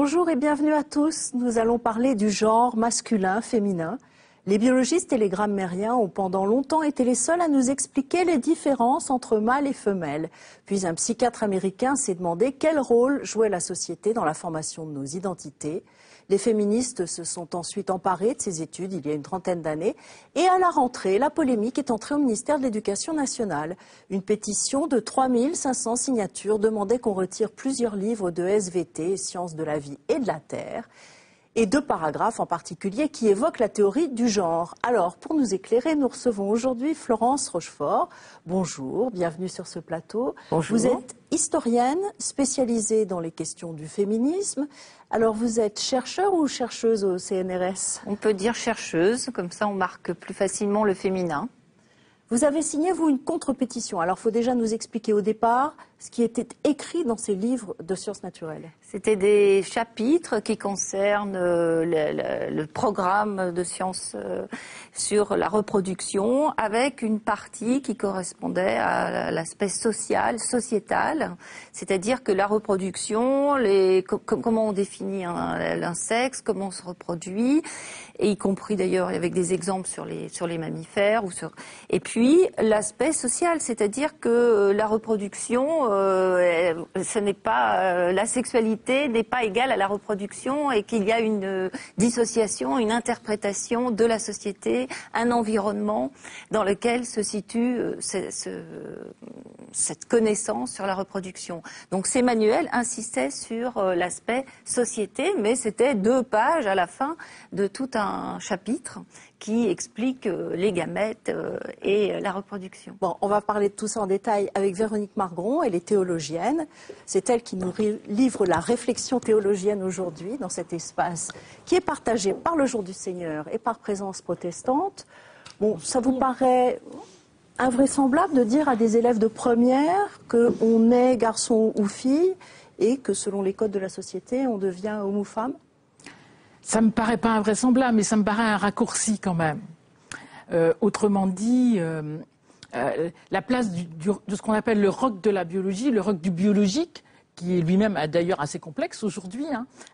Bonjour et bienvenue à tous. Nous allons parler du genre masculin, féminin. Les biologistes et les grammairiens ont pendant longtemps été les seuls à nous expliquer les différences entre mâle et femelle. Puis un psychiatre américain s'est demandé quel rôle jouait la société dans la formation de nos identités. Les féministes se sont ensuite emparés de ces études il y a une trentaine d'années. Et à la rentrée, la polémique est entrée au ministère de l'Éducation nationale. Une pétition de 3500 signatures demandait qu'on retire plusieurs livres de SVT, Sciences de la vie et de la terre, et 2 paragraphes en particulier qui évoquent la théorie du genre. Alors, pour nous éclairer, nous recevons aujourd'hui Florence Rochefort. Bonjour, bienvenue sur ce plateau. Bonjour. Vous êtes historienne spécialisée dans les questions du féminisme. Alors, vous êtes chercheur ou chercheuse au CNRS? On peut dire chercheuse, comme ça on marque plus facilement le féminin. Vous avez signé, vous, une contre-pétition. Alors, il faut déjà nous expliquer au départ ce qui était écrit dans ces livres de sciences naturelles. C'était des chapitres qui concernent le programme de sciences sur la reproduction, avec une partie qui correspondait à l'aspect social, sociétal, c'est-à-dire que la reproduction, comment on définit un sexe, comment on se reproduit, et y compris d'ailleurs avec des exemples sur les mammifères. Et puis l'aspect social, c'est-à-dire que la reproduction, ce n'est pas la sexualité n'est pas égale à la reproduction et qu'il y a une dissociation, une interprétation de la société, un environnement dans lequel se situe cette connaissance sur la reproduction. Donc ces manuels insistaient sur l'aspect société, mais c'était 2 pages à la fin de tout un chapitre qui explique les gamètes et la reproduction. Bon, on va parler de tout ça en détail avec Véronique Margron, elle est théologienne. C'est elle qui nous livre la réflexion théologienne aujourd'hui dans cet espace qui est partagé par le Jour du Seigneur et par Présence protestante. Bon, ça vous paraît invraisemblable de dire à des élèves de première qu'on est garçon ou fille et que selon les codes de la société, on devient homme ou femme? Ça me paraît pas invraisemblable, mais ça me paraît un raccourci quand même. Autrement dit, la place de ce qu'on appelle le roc de la biologie, le roc du biologique, qui est lui-même d'ailleurs assez complexe aujourd'hui,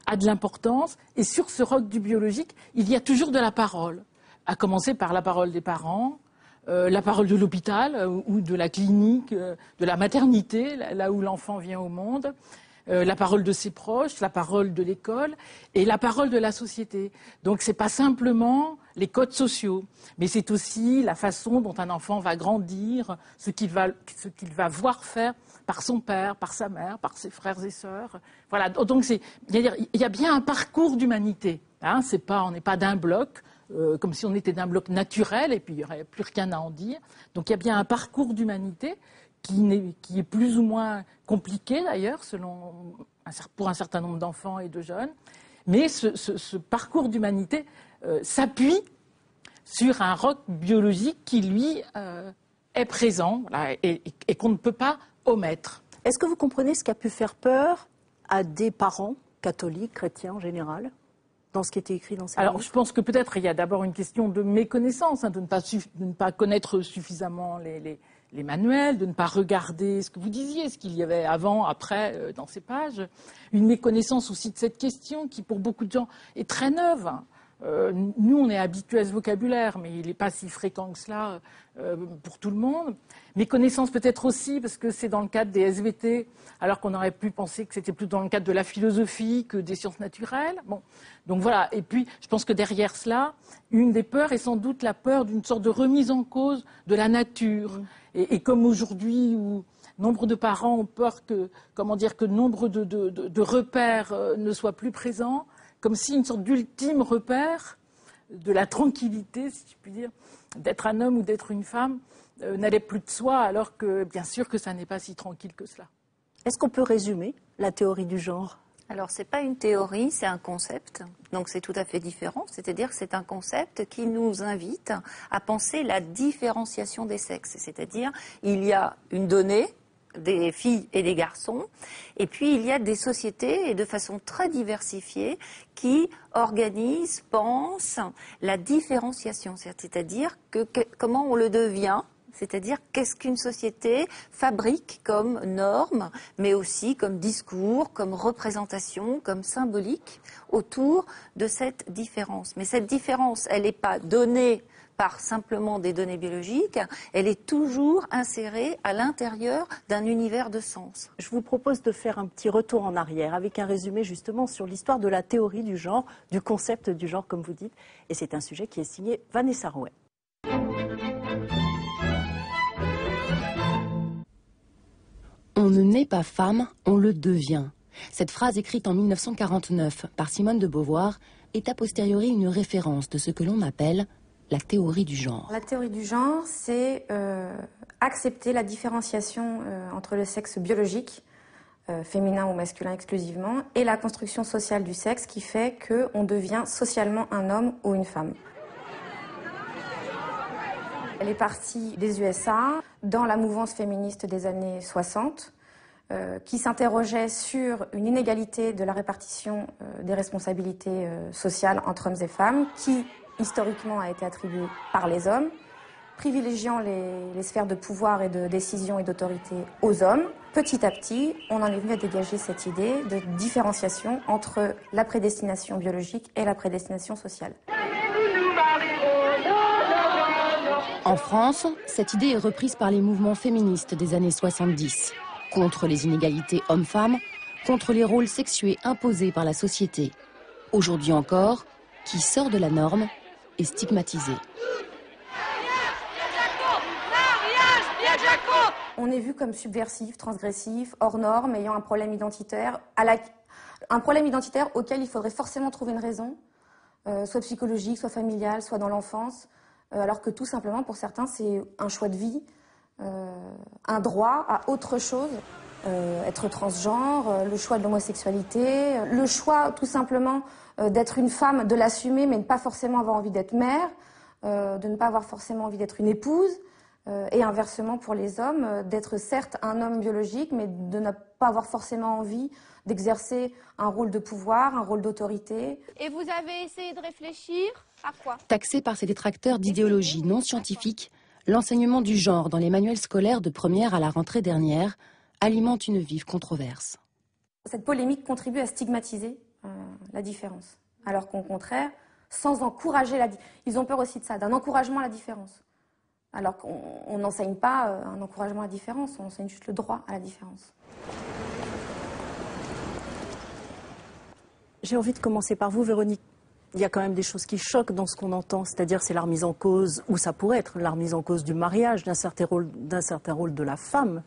a de l'importance. Et sur ce roc du biologique, il y a toujours de la parole, à commencer par la parole des parents, la parole de l'hôpital ou de la clinique, de la maternité, là où l'enfant vient au monde. La parole de ses proches, la parole de l'école et la parole de la société. Donc c'est pas simplement les codes sociaux, mais c'est aussi la façon dont un enfant va grandir, ce qu'il va voir faire par son père, par sa mère, par ses frères et sœurs. Voilà. Donc il y a bien un parcours d'humanité. On n'est pas d'un bloc, comme si on était d'un bloc naturel et puis il n'y aurait plus rien à en dire. Donc il y a bien un parcours d'humanité qui est plus ou moins compliqué d'ailleurs pour un certain nombre d'enfants et de jeunes. Mais ce parcours d'humanité s'appuie sur un roc biologique qui, lui, est présent et qu'on ne peut pas omettre. Est-ce que vous comprenez ce qui a pu faire peur à des parents catholiques, chrétiens en général, dans ce qui était écrit dans ces livres? Alors, je pense que peut-être il y a d'abord une question de méconnaissance, de ne pas connaître suffisamment les manuels, de ne pas regarder ce que vous disiez, ce qu'il y avait avant, après, dans ces pages. Une méconnaissance aussi de cette question qui, pour beaucoup de gens, est très neuve. Nous, on est habitués à ce vocabulaire, mais il n'est pas si fréquent que cela pour tout le monde. Méconnaissance peut-être aussi parce que c'est dans le cadre des SVT, alors qu'on aurait pu penser que c'était plus dans le cadre de la philosophie que des sciences naturelles. Bon, donc voilà. Et puis, je pense que derrière cela, une des peurs est sans doute la peur d'une sorte de remise en cause de la nature. Et comme aujourd'hui, où nombre de parents ont peur que nombre de repères ne soient plus présents, comme si une sorte d'ultime repère de la tranquillité, si je puis dire, d'être un homme ou d'être une femme, n'allait plus de soi, alors que bien sûr que ça n'est pas si tranquille que cela. Est-ce qu'on peut résumer la théorie du genre ? Alors, ce n'est pas une théorie, c'est un concept. Donc, c'est tout à fait différent. C'est-à-dire que c'est un concept qui nous invite à penser la différenciation des sexes. C'est-à-dire, il y a une donnée, des filles et des garçons, et puis il y a des sociétés, et de façon très diversifiée, qui organisent, pensent la différenciation. C'est-à-dire comment on le devient C'est-à-dire qu'est-ce qu'une société fabrique comme normes, mais aussi comme discours, comme représentation, comme symbolique autour de cette différence. Mais cette différence, elle n'est pas donnée par simplement des données biologiques, elle est toujours insérée à l'intérieur d'un univers de sens. Je vous propose de faire un petit retour en arrière avec un résumé justement sur l'histoire de la théorie du genre, du concept du genre comme vous dites. Et c'est un sujet qui est signé Vanessa Rouet. On ne naît pas femme, on le devient. Cette phrase écrite en 1949 par Simone de Beauvoir est a posteriori une référence de ce que l'on appelle la théorie du genre. La théorie du genre, c'est accepter la différenciation entre le sexe biologique, féminin ou masculin exclusivement, et la construction sociale du sexe qui fait qu'on devient socialement un homme ou une femme. Elle est partie des USA, dans la mouvance féministe des années 60, qui s'interrogeait sur une inégalité de la répartition des responsabilités sociales entre hommes et femmes, qui historiquement a été attribuée par les hommes, privilégiant les sphères de pouvoir et de décision et d'autorité aux hommes. Petit à petit, on en est venu à dégager cette idée de différenciation entre la prédestination biologique et la prédestination sociale. En France, cette idée est reprise par les mouvements féministes des années 70, contre les inégalités hommes-femmes, contre les rôles sexués imposés par la société. Aujourd'hui encore, qui sort de la norme est stigmatisé. On est vu comme subversif, transgressif, hors norme, ayant un problème identitaire, un problème identitaire auquel il faudrait forcément trouver une raison, soit psychologique, soit familiale, soit dans l'enfance, alors que tout simplement, pour certains, c'est un choix de vie, un droit à autre chose, être transgenre, le choix de l'homosexualité, le choix tout simplement d'être une femme, de l'assumer, mais de ne pas forcément avoir envie d'être mère, de ne pas avoir forcément envie d'être une épouse, et inversement pour les hommes, d'être certes un homme biologique, mais de ne pas avoir forcément envie d'exercer un rôle de pouvoir, un rôle d'autorité. Et vous avez essayé de réfléchir à quoi? Taxé par ses détracteurs d'idéologie non scientifique, l'enseignement du genre dans les manuels scolaires de première à la rentrée dernière alimente une vive controverse. Cette polémique contribue à stigmatiser la différence, alors qu'au contraire, sans encourager ils ont peur aussi de ça, d'un encouragement à la différence. Alors qu'on n'enseigne pas un encouragement à la différence, on enseigne juste le droit à la différence. J'ai envie de commencer par vous, Véronique. Il y a quand même des choses qui choquent dans ce qu'on entend, c'est-à-dire c'est la remise en cause, ou ça pourrait être la remise en cause du mariage, d'un certain rôle de la femme,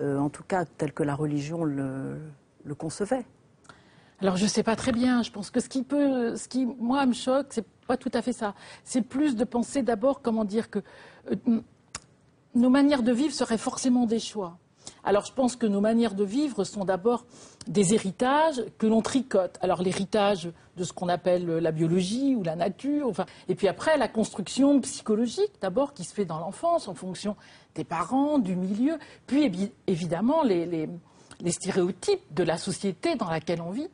en tout cas tel que la religion le concevait. Alors je ne sais pas très bien, je pense que ce qui moi me choque, c'est pas tout à fait ça. C'est plus de penser d'abord, comment dire, que nos manières de vivre seraient forcément des choix. Alors je pense que nos manières de vivre sont d'abord des héritages que l'on tricote. Alors l'héritage de ce qu'on appelle la biologie ou la nature, enfin, et puis après la construction psychologique d'abord qui se fait dans l'enfance en fonction des parents, du milieu, puis évidemment les stéréotypes de la société dans laquelle on vit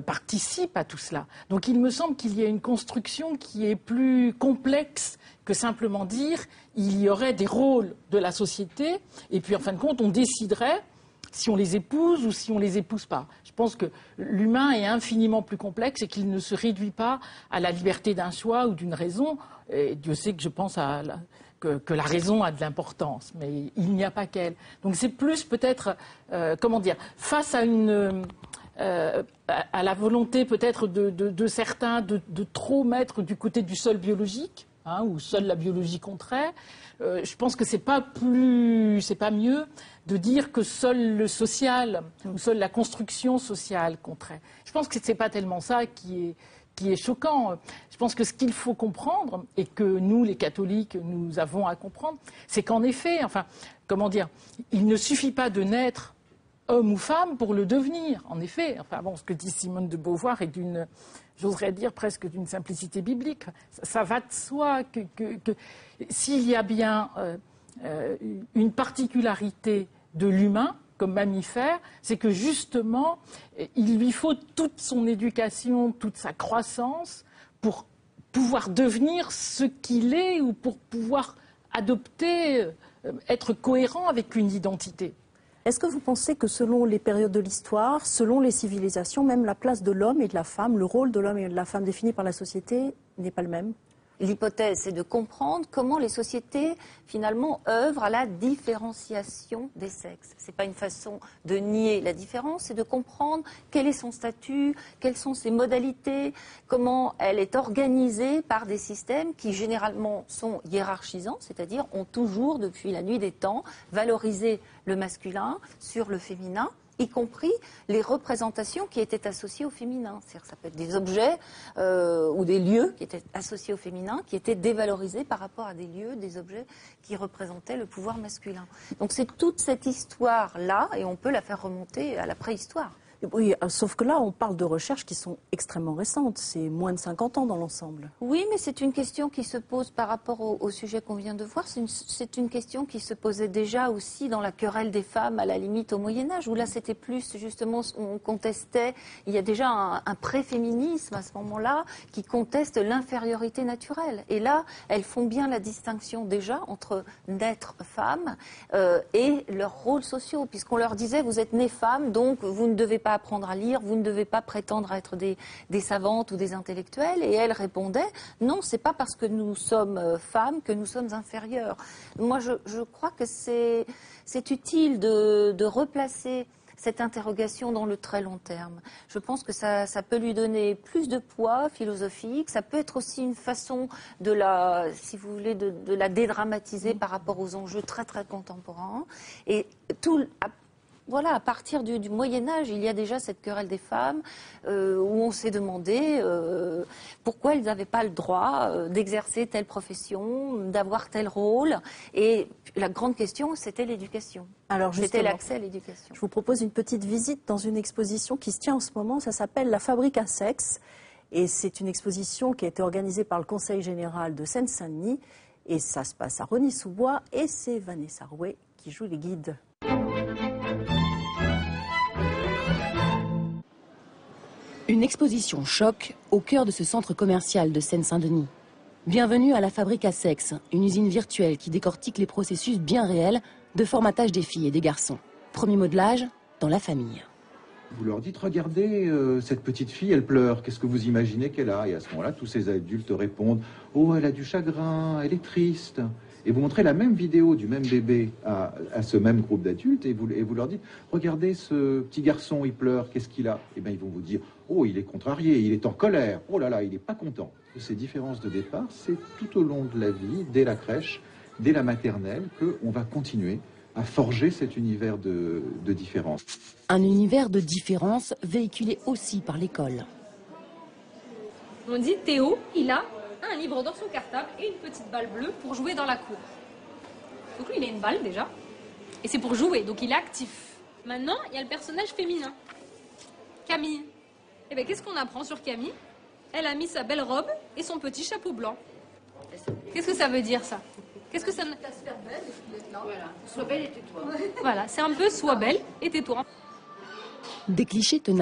participent à tout cela. Donc il me semble qu'il y a une construction qui est plus complexe que simplement dire il y aurait des rôles de la société et puis en fin de compte on déciderait si on les épouse ou si on les épouse pas. Je pense que l'humain est infiniment plus complexe et qu'il ne se réduit pas à la liberté d'un choix ou d'une raison. Et Dieu sait que je pense que la raison a de l'importance, mais il n'y a pas qu'elle. Donc c'est plus peut-être, face à à la volonté peut-être de certains de trop mettre du côté du seul biologique, où seule la biologie compterait. Je pense que c'est pas mieux de dire que seul le social ou seule la construction sociale compterait. Je pense que c'est pas tellement ça qui est choquant. Je pense que ce qu'il faut comprendre, et que nous, les catholiques, nous avons à comprendre, c'est qu'en effet, il ne suffit pas de naître homme ou femme pour le devenir. En effet, ce que dit Simone de Beauvoir est j'oserais dire presque d'une simplicité biblique. Ça va de soi que s'il y a bien une particularité de l'humain comme mammifère, c'est que justement, il lui faut toute son éducation, toute sa croissance pour pouvoir devenir ce qu'il est ou pour pouvoir adopter être cohérent avec une identité. Est-ce que vous pensez que selon les périodes de l'histoire, selon les civilisations, même la place de l'homme et de la femme, le rôle de l'homme et de la femme défini par la société n'est pas le même ? L'hypothèse, c'est de comprendre comment les sociétés, finalement, œuvrent à la différenciation des sexes. Ce n'est pas une façon de nier la différence, c'est de comprendre quel est son statut, quelles sont ses modalités, comment elle est organisée par des systèmes qui, généralement, sont hiérarchisants, c'est-à-dire ont toujours, depuis la nuit des temps, valorisé le masculin sur le féminin, y compris les représentations qui étaient associées au féminin. C'est-à-dire, ça peut être des objets ou des lieux qui étaient associés au féminin, qui étaient dévalorisés par rapport à des lieux, des objets qui représentaient le pouvoir masculin. Donc c'est toute cette histoire-là, et on peut la faire remonter à la préhistoire. Oui, sauf que là, on parle de recherches qui sont extrêmement récentes. C'est moins de 50 ans dans l'ensemble. Oui, mais c'est une question qui se pose par rapport au sujet qu'on vient de voir. C'est une question qui se posait déjà aussi dans la querelle des femmes, à la limite au Moyen-Âge, où là, c'était plus, justement, on contestait. Il y a déjà un pré-féminisme à ce moment-là qui conteste l'infériorité naturelle. Et là, elles font bien la distinction déjà entre naître femme et leurs rôles sociaux, puisqu'on leur disait, vous êtes nées femmes, donc vous ne devez pas apprendre à lire, vous ne devez pas prétendre à être des savantes ou des intellectuelles. Et elle répondait, non, c'est pas parce que nous sommes femmes que nous sommes inférieures. Moi, je crois que c'est utile de replacer cette interrogation dans le très long terme. Je pense que ça peut lui donner plus de poids philosophique. Ça peut être aussi une façon de la, si vous voulez, de la dédramatiser par rapport aux enjeux très très contemporains. Et tout. Voilà, à partir du Moyen-Âge, il y a déjà cette querelle des femmes où on s'est demandé pourquoi elles n'avaient pas le droit d'exercer telle profession, d'avoir tel rôle. Et la grande question, c'était l'éducation. Alors c'était l'accès à l'éducation. Je vous propose une petite visite dans une exposition qui se tient en ce moment. Ça s'appelle La Fabrique à sexe. Et c'est une exposition qui a été organisée par le Conseil général de Seine-Saint-Denis. Et ça se passe à Rosny-sous-Bois. Et c'est Vanessa Rouet qui joue les guides. Une exposition choc au cœur de ce centre commercial de Seine-Saint-Denis. Bienvenue à la Fabrique à sexe, une usine virtuelle qui décortique les processus bien réels de formatage des filles et des garçons. Premier modelage, dans la famille. Vous leur dites, regardez, cette petite fille, elle pleure. Qu'est-ce que vous imaginez qu'elle a? Et à ce moment-là, tous ces adultes répondent, oh, elle a du chagrin, elle est triste. Et vous montrez la même vidéo du même bébé à ce même groupe d'adultes et vous leur dites, regardez ce petit garçon, il pleure, qu'est-ce qu'il a? Et bien ils vont vous dire, oh, il est contrarié, il est en colère, oh là là, il n'est pas content. Ces différences de départ, c'est tout au long de la vie, dès la crèche, dès la maternelle, qu'on va continuer à forger cet univers de différence. Un univers de différence véhiculé aussi par l'école. On dit Théo, il a un livre dans son cartable et une petite balle bleue pour jouer dans la cour. Donc lui, il a une balle déjà. Et c'est pour jouer, donc il est actif. Maintenant, il y a le personnage féminin. Camille. Eh bien, qu'est-ce qu'on apprend sur Camille? Elle a mis sa belle robe et son petit chapeau blanc. Qu'est-ce que ça veut dire, ça? Qu'est-ce que ça... Voilà, sois belle et tais-toi. Voilà, c'est un peu sois belle et tais-toi. Des clichés tenaces.